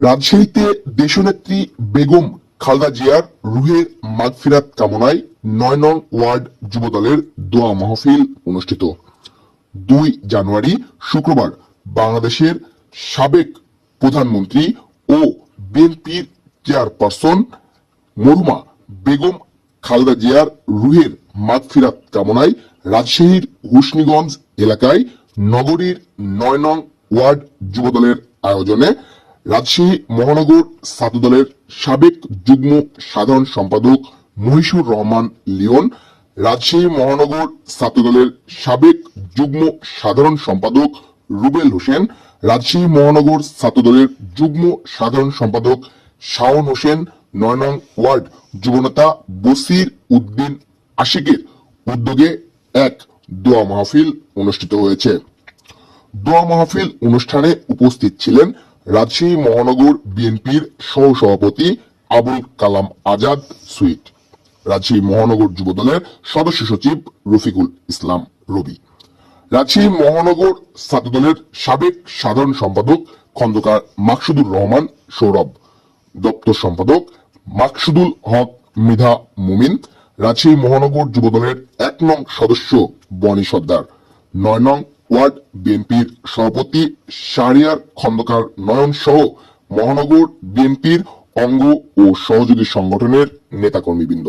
রাজশাহীতে দেশনেত্রী বেগম খালেদা জিয়ার রুহের মাগফিরাত কামনায় ৯ নং ওয়ার্ড যুবদলের দোয়া মাহফিল অনুষ্ঠিত। ২ জানুয়ারি শুক্রবার বাংলাদেশের সাবেক প্রধানমন্ত্রী ও বিএনপির চেয়ারপারসন মরহুমা বেগম খালেদা জিয়ার রুহের মাগফিরাত কামনায় রাজশাহীর হুসনিগঞ্জ এলাকায় নগরীর ৯ নং ওয়ার্ড যুবদলের আয়োজনে রাজশাহী মহানগর ছাত্রদলের সাবেক যুগ্ম সাধারণ সম্পাদক মহিষুর রহমান লিওন, রাজশাহী মহানগর ছাত্রদলের সাবেক যুগ্ম সাধারণ সম্পাদক রুবেল হোসেন, রাজশাহী মহানগর ছাত্রদলের যুগ্ম সাধারণ সম্পাদক শাওন হোসেন, ৯ নং ওয়ার্ড যুবনেতা বসির উদ্দিন আশিকের উদ্যোগে এক দোয়া মাহফিল অনুষ্ঠিত হয়েছে। দোয়া মাহফিল অনুষ্ঠানে উপস্থিত ছিলেন রাজশাহী মহানগর বিএনপির সহসভাপতি আবুল কালাম আজাদ সুইট, রাজশাহী মহানগর যুবদলের সদস্য সচিব রফিকুল ইসলাম রবি, রাজশাহী মহানগর ছাত্রদলের সাবেক সাধারণ সম্পাদক খন্দকার মাকসুদুর রহমান সৌরভ, দপ্তর সম্পাদক মাকসুদুল হক মৃধা মুমিন, রাজশাহী মহানগর যুবদলের ১ নং সদস্য বনি সর্দার, ৯ নং ওয়ার্ড বিএনপির সভাপতি শাহরিয়ার খন্দকার নয়ন সহ মহানগর বিএনপির অঙ্গ ও সহযোগী সংগঠনের নেতাকর্মীবৃন্দ।